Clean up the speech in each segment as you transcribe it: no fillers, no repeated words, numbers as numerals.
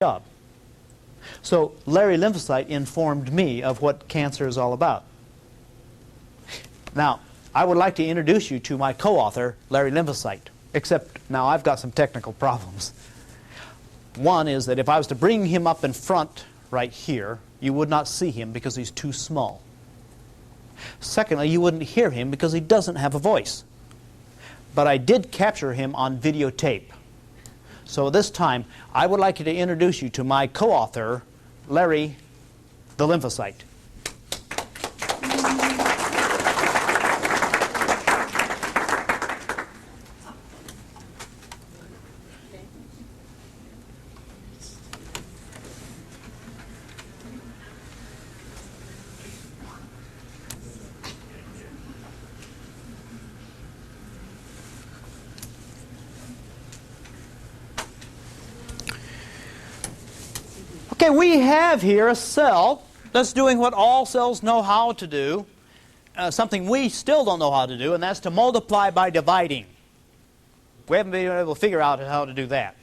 job. So Larry Lymphocyte informed me of what cancer is all about. Now, I would like to introduce you to my co-author, Larry Lymphocyte, except now I've got some technical problems. One is that if I was to bring him up in front right here, you would not see him because he's too small. Secondly, you wouldn't hear him because he doesn't have a voice. But I did capture him on videotape. So this time, I would like to introduce you to my co-author, Larry the Lymphocyte. Okay, we have here a cell that's doing what all cells know how to do, something we still don't know how to do, and that's to multiply by dividing. We haven't been able to figure out how to do that.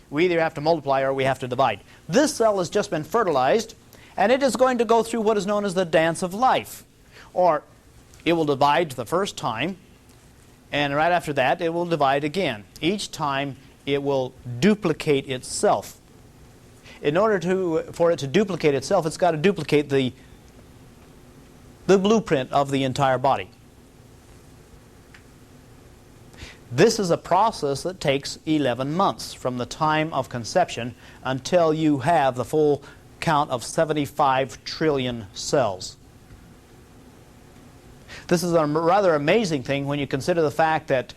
We either have to multiply or we have to divide. This cell has just been fertilized, and it is going to go through what is known as the dance of life. Or it will divide the first time, and right after that it will divide again. Each time it will duplicate itself. In order for it to duplicate itself, it's got to duplicate the blueprint of the entire body. This is a process that takes 11 months from the time of conception until you have the full count of 75 trillion cells. This is a rather amazing thing when you consider the fact that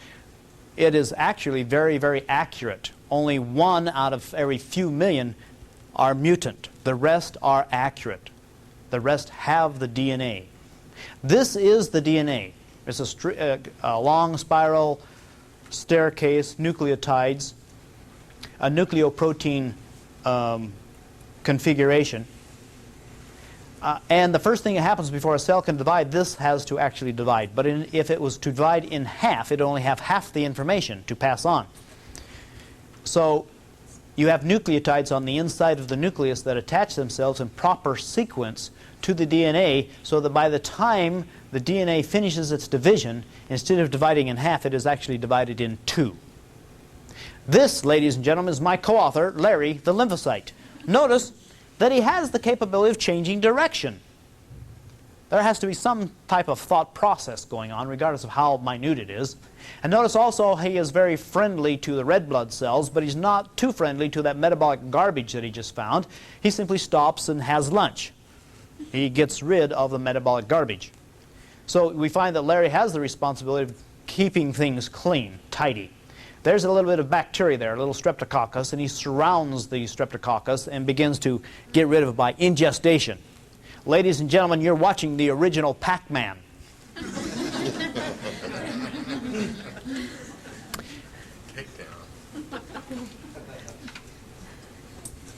it is actually very, very accurate. Only 1 out of every few million are mutant. The rest are accurate. The rest have the DNA. This is the DNA. It's a long spiral staircase, nucleotides, a nucleoprotein configuration. And the first thing that happens before a cell can divide, this has to actually divide. But if it was to divide in half, it would only have half the information to pass on. So you have nucleotides on the inside of the nucleus that attach themselves in proper sequence to the DNA, so that by the time the DNA finishes its division, instead of dividing in half, it is actually divided in 2. This, ladies and gentlemen, is my co-author, Larry the Lymphocyte. Notice that he has the capability of changing direction. There has to be some type of thought process going on, regardless of how minute it is. And notice also he is very friendly to the red blood cells, but he's not too friendly to that metabolic garbage that he just found. He simply stops and has lunch. He gets rid of the metabolic garbage. So we find that Larry has the responsibility of keeping things clean, tidy. There's a little bit of bacteria there, a little streptococcus, and he surrounds the streptococcus and begins to get rid of it by ingestation. Ladies and gentlemen, you're watching the original Pac-Man.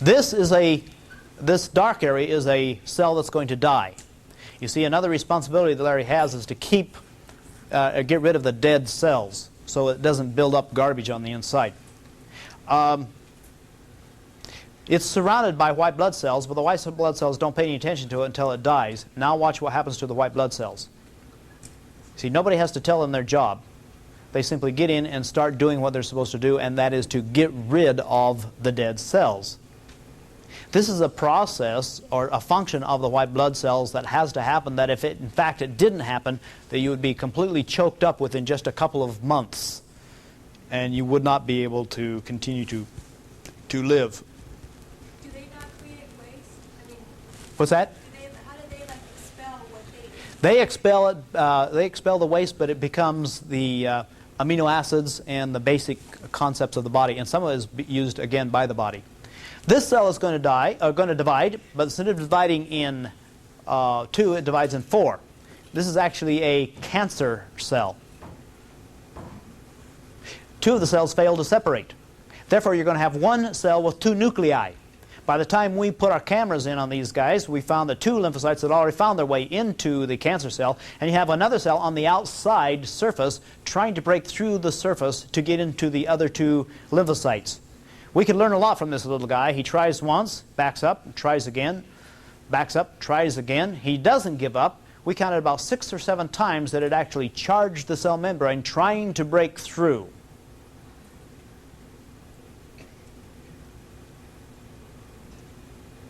This dark area is a cell that's going to die. You see, another responsibility that Larry has is to get rid of the dead cells so it doesn't build up garbage on the inside. It's surrounded by white blood cells, but the white blood cells don't pay any attention to it until it dies. Now watch what happens to the white blood cells. See, nobody has to tell them their job. They simply get in and start doing what they're supposed to do, and that is to get rid of the dead cells. This is a process or a function of the white blood cells that has to happen, that if in fact it didn't happen, that you would be completely choked up within just a couple of months, and you would not be able to continue to live. Do they not create waste? I mean, What's that? how do they expel what They expel it. They expel the waste, but it becomes the amino acids and the basic concepts of the body, and some of it is used again by the body. This cell is going to divide, but instead of dividing in 2, it divides in 4. This is actually a cancer cell. 2 of the cells fail to separate. Therefore, you're going to have 1 cell with 2 nuclei. By the time we put our cameras in on these guys, we found the 2 lymphocytes had already found their way into the cancer cell, and you have another cell on the outside surface trying to break through the surface to get into the other 2 lymphocytes. We could learn a lot from this little guy. He tries once, backs up, tries again, backs up, tries again. He doesn't give up. We counted about 6 or 7 times that it actually charged the cell membrane trying to break through.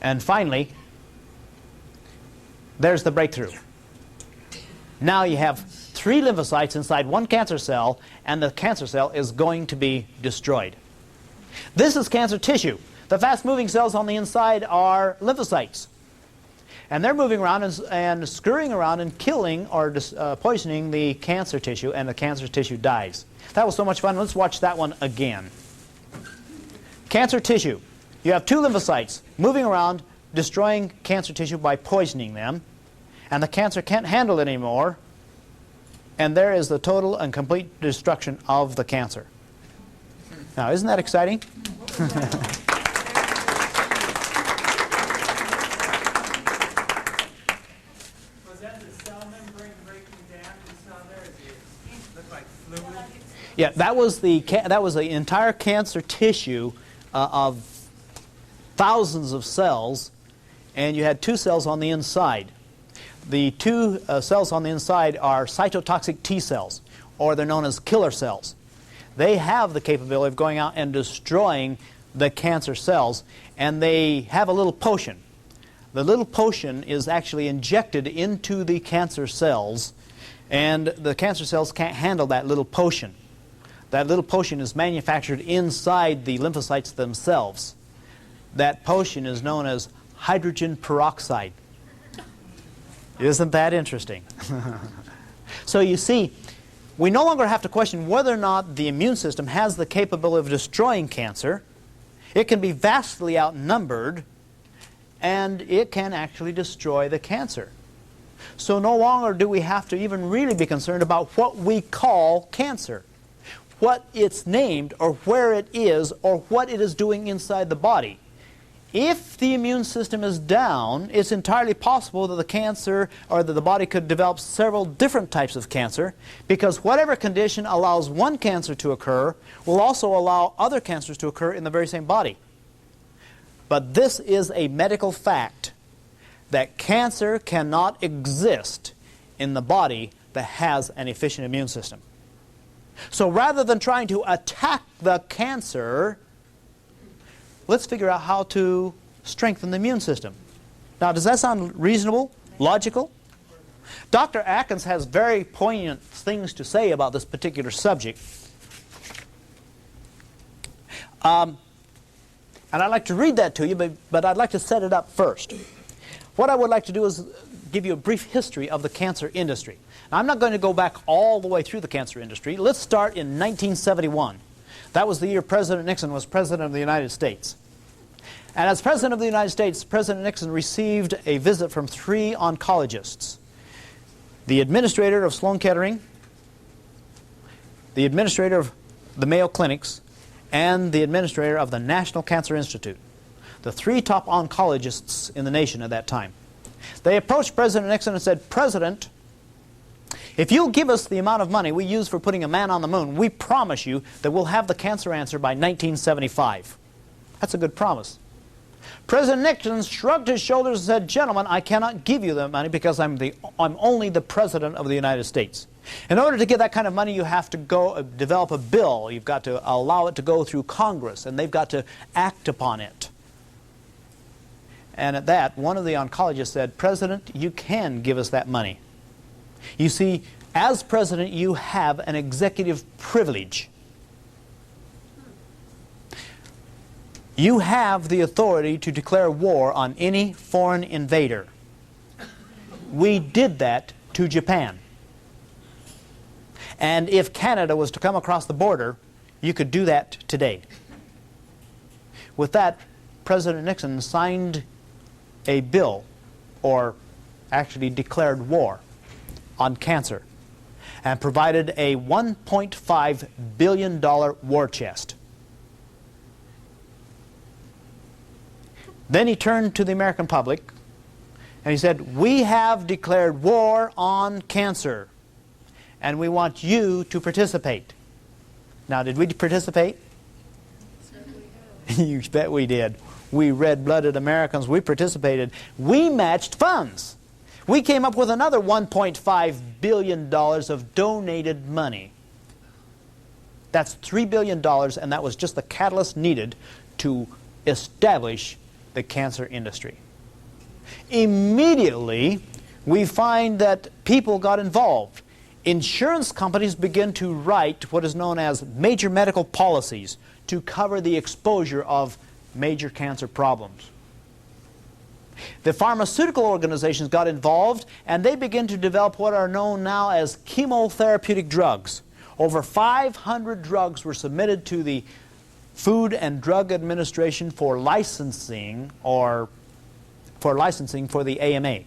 And finally, there's the breakthrough. Now you have 3 lymphocytes inside one cancer cell, and the cancer cell is going to be destroyed. This is cancer tissue. The fast-moving cells on the inside are lymphocytes. And they're moving around and scurrying around and killing or poisoning the cancer tissue, and the cancer tissue dies. That was so much fun. Let's watch that one again. Cancer tissue. You have 2 lymphocytes moving around, destroying cancer tissue by poisoning them, and the cancer can't handle it anymore, and there is the total and complete destruction of the cancer. Now, isn't that exciting? Yeah, that was the entire cancer tissue of thousands of cells, and you had 2 cells on the inside. The 2 cells on the inside are cytotoxic T cells, or they're known as killer cells. They have the capability of going out and destroying the cancer cells, and they have a little potion. The little potion is actually injected into the cancer cells, and the cancer cells can't handle that little potion. That little potion is manufactured inside the lymphocytes themselves. That potion is known as hydrogen peroxide. Isn't that interesting? So you see, we no longer have to question whether or not the immune system has the capability of destroying cancer. It can be vastly outnumbered, and it can actually destroy the cancer. So no longer do we have to even really be concerned about what we call cancer, what it's named, or where it is, or what it is doing inside the body. If the immune system is down, it's entirely possible that the cancer, or that the body could develop several different types of cancer, because whatever condition allows one cancer to occur will also allow other cancers to occur in the very same body. But this is a medical fact, that cancer cannot exist in the body that has an efficient immune system. So rather than trying to attack the cancer, let's figure out how to strengthen the immune system. Now, does that sound reasonable, logical? Dr. Atkins has very poignant things to say about this particular subject. And I'd like to read that to you, but I'd like to set it up first. What I would like to do is give you a brief history of the cancer industry. Now, I'm not going to go back all the way through the cancer industry. Let's start in 1971. That was the year President Nixon was President of the United States. And as President of the United States, President Nixon received a visit from 3 oncologists. The administrator of Sloan Kettering, the administrator of the Mayo Clinics, and the administrator of the National Cancer Institute. The 3 top oncologists in the nation at that time. They approached President Nixon and said, "President, if you'll give us the amount of money we use for putting a man on the moon, we promise you that we'll have the cancer answer by 1975. That's a good promise. President Nixon shrugged his shoulders and said, "Gentlemen, I cannot give you the money because I'm only the President of the United States. In order to get that kind of money, you have to go develop a bill. You've got to allow it to go through Congress, and they've got to act upon it." And at that, one of the oncologists said, "President, you can give us that money. You see, as President, you have an executive privilege. You have the authority to declare war on any foreign invader. We did that to Japan. And if Canada was to come across the border, you could do that today." With that, President Nixon signed a bill, or actually declared war, on cancer, and provided a $1.5 billion war chest. Then he turned to the American public and he said, "We have declared war on cancer, and we want you to participate." Now, did we participate? You bet we did. We red-blooded Americans, we participated. We matched funds. We came up with another $1.5 billion of donated money. That's $3 billion, and that was just the catalyst needed to establish the cancer industry. Immediately, we find that people got involved. Insurance companies begin to write what is known as major medical policies to cover the exposure of major cancer problems. The pharmaceutical organizations got involved, and they begin to develop what are known now as chemotherapeutic drugs. Over 500 drugs were submitted to the Food and Drug Administration for licensing for the AMA.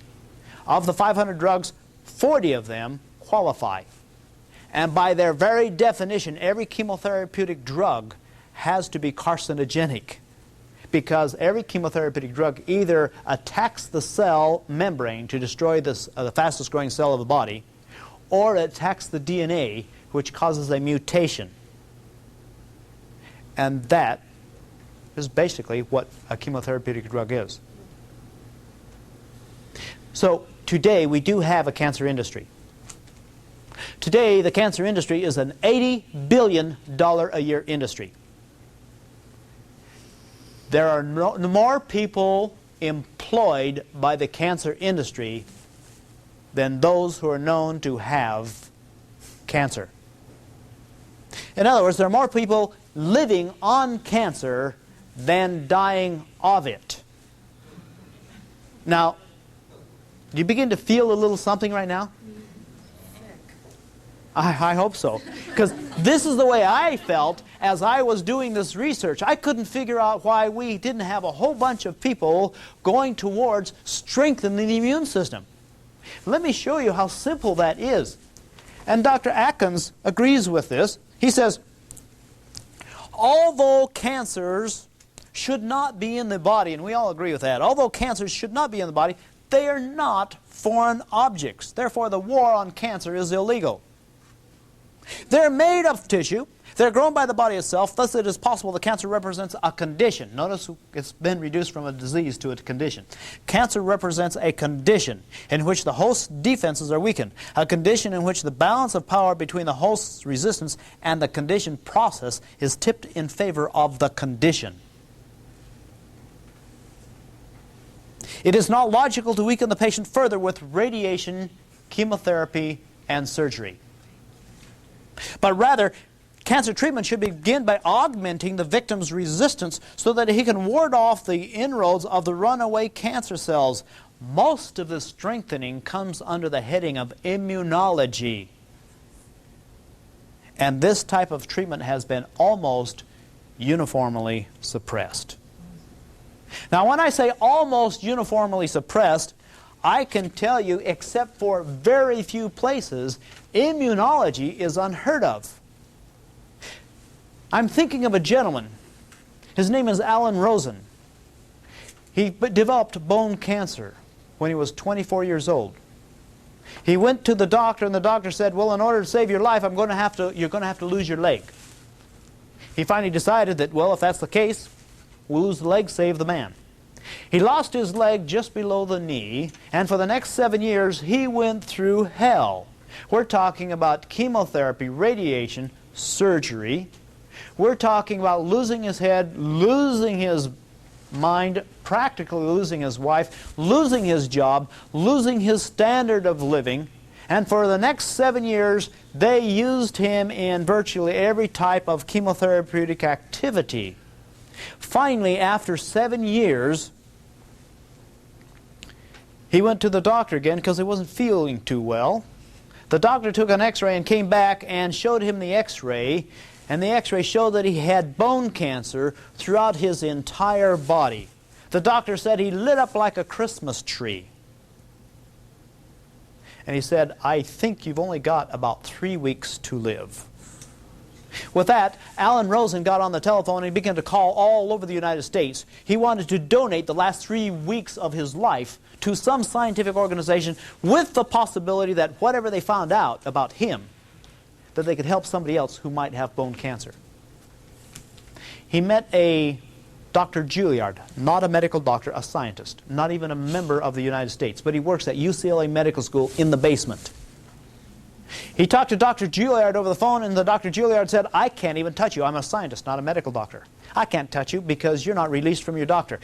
Of the 500 drugs, 40 of them qualify. And by their very definition, every chemotherapeutic drug has to be carcinogenic, because every chemotherapeutic drug either attacks the cell membrane to destroy the fastest growing cell of the body, or it attacks the DNA, which causes a mutation. And that is basically what a chemotherapeutic drug is. So today we do have a cancer industry. Today the cancer industry is an $80 billion a year industry. There are more people employed by the cancer industry than those who are known to have cancer. In other words, there are more people living on cancer than dying of it. Now, do you begin to feel a little something right now? I hope so. Because this is the way I felt as I was doing this research. I couldn't figure out why we didn't have a whole bunch of people going towards strengthening the immune system. Let me show you how simple that is. And Dr. Atkins agrees with this. He says, although cancers should not be in the body, and we all agree with that, although cancers should not be in the body, they are not foreign objects. Therefore, the war on cancer is illegal. They're made of tissue. They're grown by the body itself. Thus, it is possible the cancer represents a condition. Notice it's been reduced from a disease to a condition. Cancer represents a condition in which the host's defenses are weakened, a condition in which the balance of power between the host's resistance and the condition process is tipped in favor of the condition. It is not logical to weaken the patient further with radiation, chemotherapy, and surgery. But rather, cancer treatment should begin by augmenting the victim's resistance so that he can ward off the inroads of the runaway cancer cells. Most of the strengthening comes under the heading of immunology. And this type of treatment has been almost uniformly suppressed. Now, when I say almost uniformly suppressed, I can tell you, except for very few places, immunology is unheard of. I'm thinking of a gentleman. His name is Alan Rosen. He developed bone cancer when he was 24 years old. He went to the doctor, and the doctor said, well, in order to save your life, you're going to have to lose your leg. He finally decided that, well, if that's the case, we'll lose the leg, save the man. He lost his leg just below the knee, and for the next 7 years, he went through hell. We're talking about chemotherapy, radiation, surgery. We're talking about losing his head, losing his mind, practically losing his wife, losing his job, losing his standard of living. And for the next 7 years, they used him in virtually every type of chemotherapeutic activity. Finally, after 7 years, he went to the doctor again because he wasn't feeling too well. The doctor took an x-ray and came back and showed him the x-ray, and the x-ray showed that he had bone cancer throughout his entire body. The doctor said he lit up like a Christmas tree. And he said, I think you've only got about 3 weeks to live. With that, Alan Rosen got on the telephone and he began to call all over the United States. He wanted to donate the last 3 weeks of his life to some scientific organization with the possibility that whatever they found out about him, that they could help somebody else who might have bone cancer. He met a Dr. Juilliard, not a medical doctor, a scientist, not even a member of the United States, but he works at UCLA Medical School in the basement. He talked to Dr. Juilliard over the phone, and the Dr. Juilliard said, I can't even touch you. I'm a scientist, not a medical doctor. I can't touch you because you're not released from your doctor.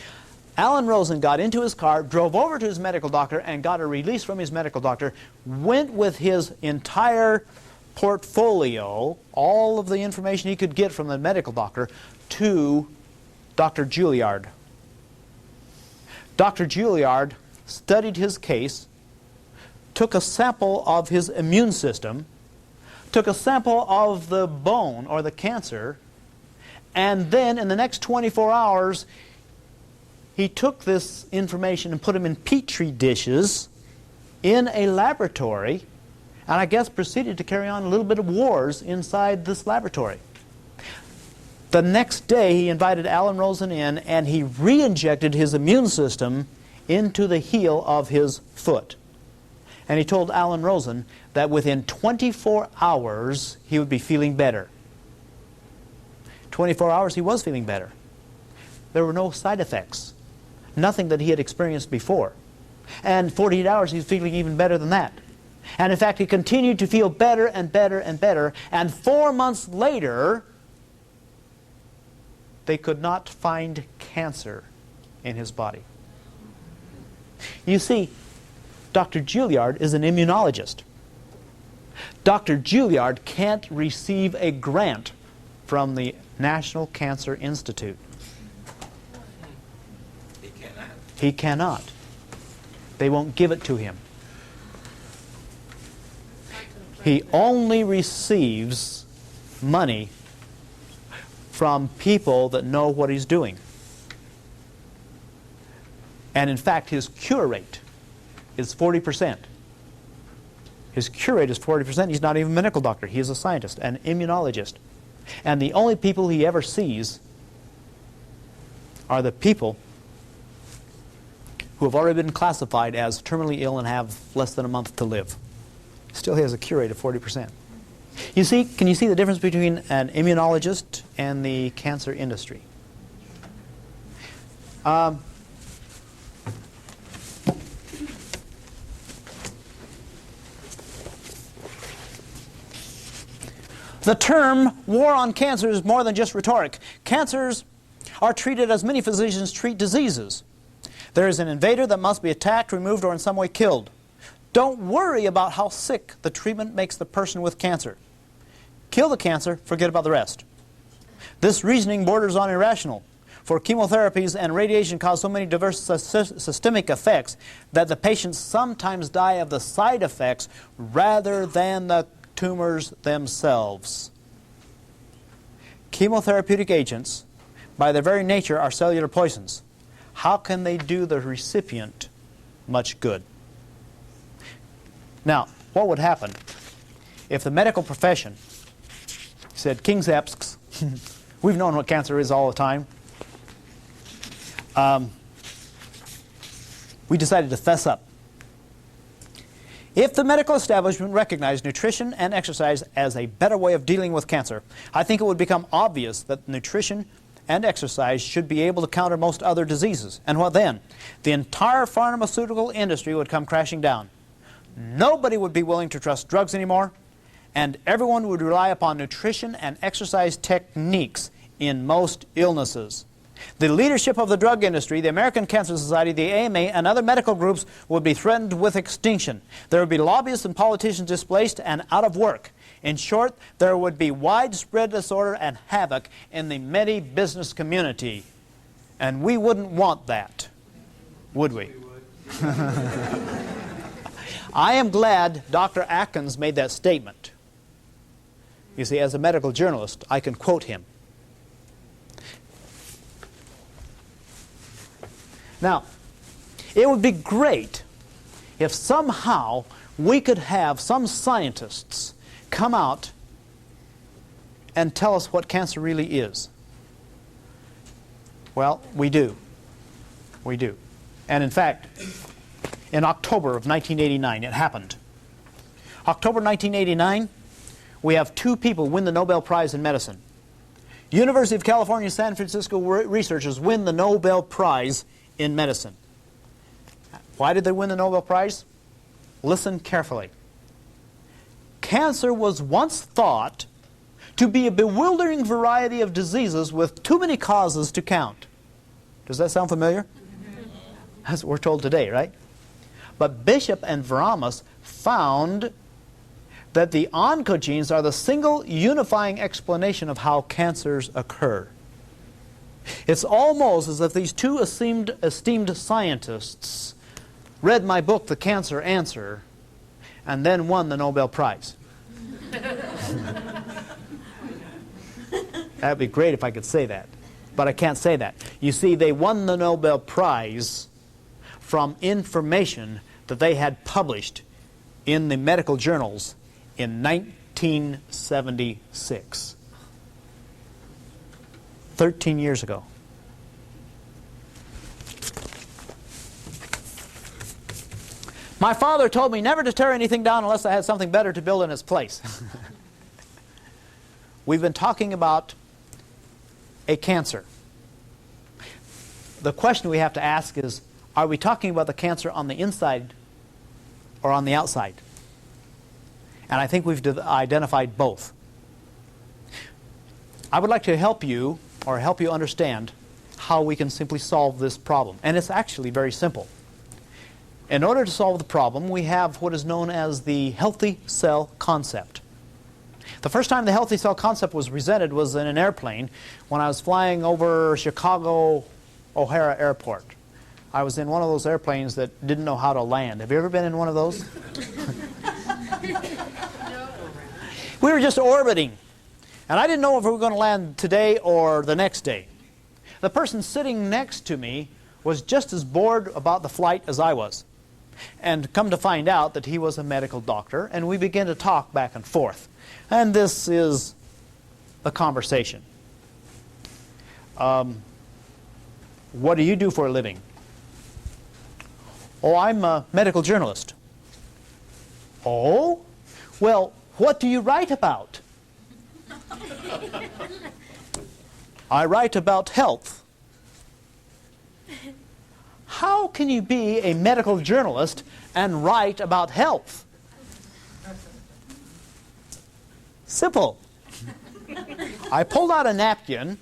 Alan Rosen got into his car, drove over to his medical doctor, and got a release from his medical doctor, went with his entire portfolio, all of the information he could get from the medical doctor, to Dr. Juilliard. Dr. Juilliard studied his case, took a sample of his immune system, took a sample of the bone or the cancer, and then in the next 24 hours, he took this information and put them in petri dishes in a laboratory, and I guess proceeded to carry on a little bit of wars inside this laboratory. The next day, he invited Alan Rosen in, and he re-injected his immune system into the heel of his foot. And he told Alan Rosen that within 24 hours, he would be feeling better. 24 hours, he was feeling better. There were no side effects. Nothing that he had experienced before. And 48 hours, he's feeling even better than that. And in fact, he continued to feel better and better and better. And 4 months later, they could not find cancer in his body. You see, Dr. Juilliard is an immunologist. Dr. Juilliard can't receive a grant from the National Cancer Institute. He cannot. They won't give it to him. He only receives money from people that know what he's doing. And in fact, his cure rate is 40%. His cure rate is 40%. He's not even a medical doctor. He is a scientist, an immunologist. And the only people he ever sees are the people who have already been classified as terminally ill and have less than a month to live. Still has a cure rate of 40%. You see, can you see the difference between an immunologist and the cancer industry? The term war on cancer is more than just rhetoric. Cancers are treated as many physicians treat diseases. There is an invader that must be attacked, removed, or in some way killed. Don't worry about how sick the treatment makes the person with cancer. Kill the cancer, forget about the rest. This reasoning borders on irrational, for chemotherapies and radiation cause so many diverse systemic effects that the patients sometimes die of the side effects rather than the tumors themselves. Chemotherapeutic agents, by their very nature, are cellular poisons. How can they do the recipient much good? Now, what would happen if the medical profession said, King's Epsks, we've known what cancer is all the time. We decided to fess up. If the medical establishment recognized nutrition and exercise as a better way of dealing with cancer, I think it would become obvious that nutrition and exercise should be able to counter most other diseases. And what then? The entire pharmaceutical industry would come crashing down. Nobody would be willing to trust drugs anymore, and everyone would rely upon nutrition and exercise techniques in most illnesses. The leadership of the drug industry, the American Cancer Society, the AMA, and other medical groups would be threatened with extinction. There would be lobbyists and politicians displaced and out of work. In short, there would be widespread disorder and havoc in the business community. And we wouldn't want that, would we? I am glad Dr. Atkins made that statement. You see, as a medical journalist, I can quote him. Now, it would be great if somehow we could have some scientists come out and tell us what cancer really is. Well, we do. We do. And in fact, in October of 1989, it happened. October 1989, we have two people win the Nobel Prize in Medicine. University of California, San Francisco researchers win the Nobel Prize in medicine. Why did they win the Nobel Prize? Listen carefully. Cancer was once thought to be a bewildering variety of diseases with too many causes to count. Does that sound familiar? That's what we're told today, right? But Bishop and Vramas found that the oncogenes are the single unifying explanation of how cancers occur. It's almost as if these two esteemed scientists read my book, The Cancer Answer, and then won the Nobel Prize. That would be great if I could say that, but I can't say that. You see, they won the Nobel Prize from information that they had published in the medical journals in 1976. 13 years ago. My father told me never to tear anything down unless I had something better to build in its place. We've been talking about a cancer. The question we have to ask is, are we talking about the cancer on the inside or on the outside? And I think we've identified both. I would like to help you understand how we can simply solve this problem. And it's actually very simple. In order to solve the problem, we have what is known as the healthy cell concept. The first time the healthy cell concept was presented was in an airplane when I was flying over Chicago O'Hare Airport. I was in one of those airplanes that didn't know how to land. Have you ever been in one of those? We were just orbiting, and I didn't know if we were going to land today or the next day. The person sitting next to me was just as bored about the flight as I was. And come to find out that he was a medical doctor, and we began to talk back and forth. And this is a conversation. What do you do for a living? Oh, I'm a medical journalist. Oh? Well, what do you write about? I write about health. How can you be a medical journalist and write about health? Simple. I pulled out a napkin,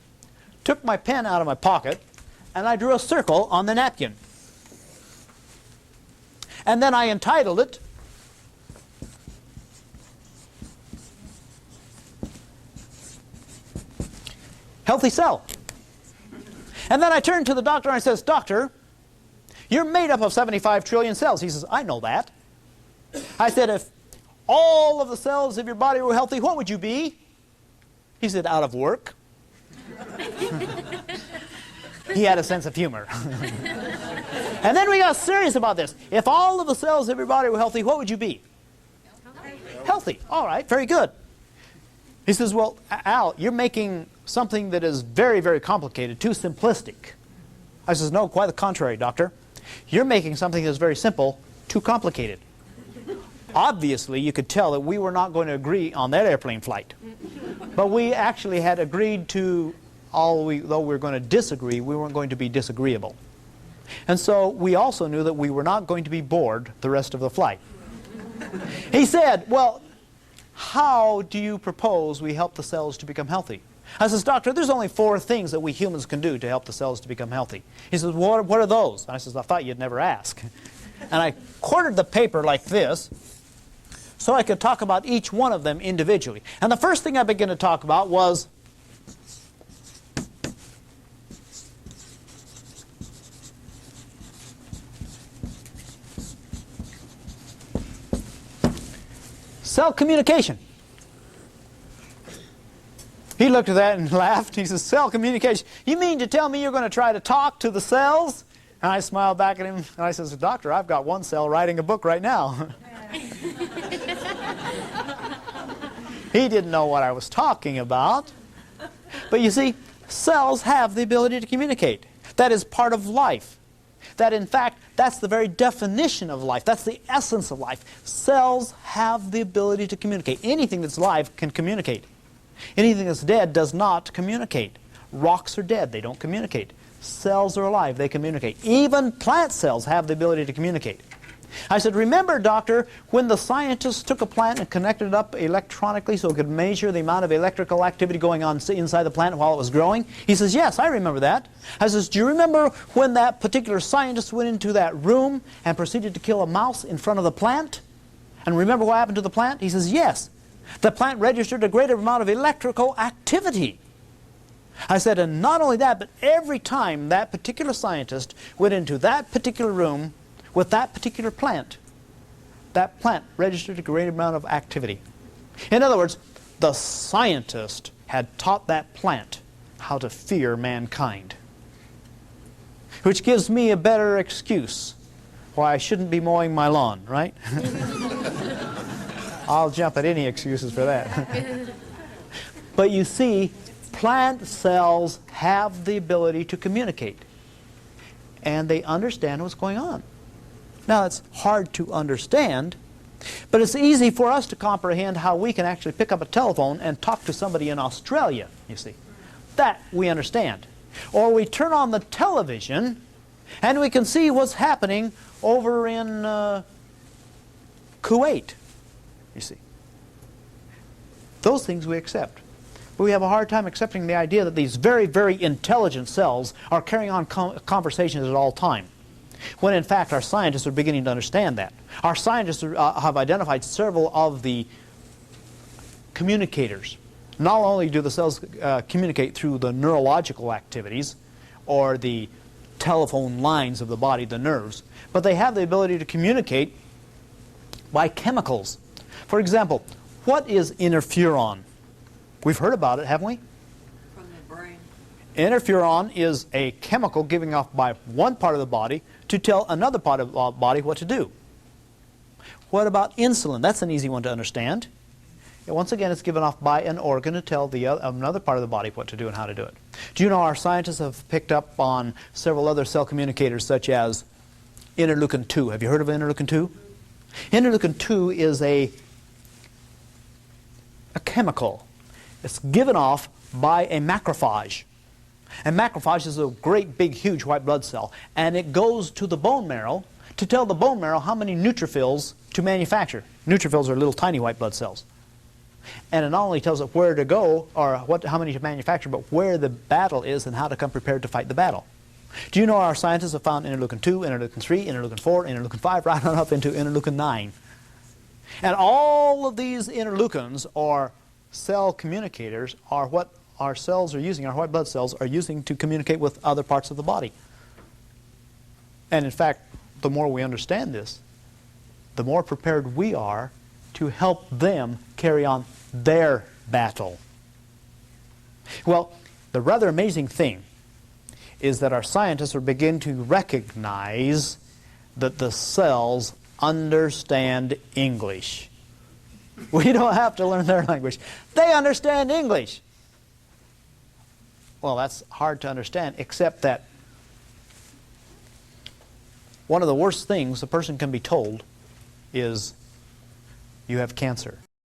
took my pen out of my pocket, and I drew a circle on the napkin. And then I entitled it, Healthy Cell. And then I turned to the doctor and I says, Doctor, you're made up of 75 trillion cells. He says, I know that. I said, if all of the cells of your body were healthy, what would you be? He said, out of work. He had a sense of humor. And then we got serious about this. If all of the cells of your body were healthy, what would you be? Healthy. All right, very good. He says, well, Al, you're making something that is very, very complicated, too simplistic. I says, no, quite the contrary, doctor. You're making something that's very simple, too complicated. Obviously, you could tell that we were not going to agree on that airplane flight. But we actually had agreed to, though we were going to disagree, we weren't going to be disagreeable. And so we also knew that we were not going to be bored the rest of the flight. He said, well, how do you propose we help the cells to become healthy? I says, Doctor, there's only 4 things that we humans can do to help the cells to become healthy. He says, what are those? And I says, I thought you'd never ask. And I quartered the paper like this so I could talk about each one of them individually. And the first thing I began to talk about was cell communication. He looked at that and laughed. He says, cell communication. You mean to tell me you're going to try to talk to the cells? And I smiled back at him and I says, Doctor, I've got one cell writing a book right now. He didn't know what I was talking about. But you see, cells have the ability to communicate. That is part of life. That in fact, that's the very definition of life. That's the essence of life. Cells have the ability to communicate. Anything that's alive can communicate. Anything that's dead does not communicate. Rocks are dead. They don't communicate. Cells are alive. They communicate. Even plant cells have the ability to communicate. I said, remember, doctor, when the scientists took a plant and connected it up electronically so it could measure the amount of electrical activity going on inside the plant while it was growing? He says, yes, I remember that. I says, do you remember when that particular scientist went into that room and proceeded to kill a mouse in front of the plant? And remember what happened to the plant? He says, yes. The plant registered a greater amount of electrical activity. I said, and not only that, but every time that particular scientist went into that particular room with that particular plant, that plant registered a great amount of activity. In other words, the scientist had taught that plant how to fear mankind. Which gives me a better excuse why I shouldn't be mowing my lawn, right? I'll jump at any excuses for that. But you see, plant cells have the ability to communicate. And they understand what's going on. Now, it's hard to understand, but it's easy for us to comprehend how we can actually pick up a telephone and talk to somebody in Australia, you see. That we understand. Or we turn on the television and we can see what's happening over in Kuwait, you see. Those things we accept. But we have a hard time accepting the idea that these very, very intelligent cells are carrying on conversations at all time. When in fact our scientists are beginning to understand that. Our scientists have identified several of the communicators. Not only do the cells communicate through the neurological activities or the telephone lines of the body, the nerves, but they have the ability to communicate by chemicals. For example, what is interferon? We've heard about it, haven't we? From the brain. Interferon is a chemical given off by one part of the body to tell another part of the body what to do. What about insulin? That's an easy one to understand. And once again, it's given off by an organ to tell another part of the body what to do and how to do it. Do you know our scientists have picked up on several other cell communicators such as interleukin-2. Have you heard of interleukin-2? Interleukin-2 is a chemical. It's given off by a macrophage. And macrophage is a great big huge white blood cell, and it goes to the bone marrow to tell the bone marrow how many neutrophils to manufacture. Neutrophils are little tiny white blood cells. And it not only tells it where to go or how many to manufacture, but where the battle is and how to come prepared to fight the battle. Do you know our scientists have found interleukin-2, interleukin-3, interleukin-4, interleukin-5, right on up into interleukin-9. And all of these interleukins, or cell communicators, are what our cells are using, our white blood cells are using to communicate with other parts of the body. And in fact, the more we understand this, the more prepared we are to help them carry on their battle. Well, the rather amazing thing is that our scientists are beginning to recognize that the cells understand English. We don't have to learn their language. They understand English. Well, that's hard to understand, except that one of the worst things a person can be told is, you have cancer.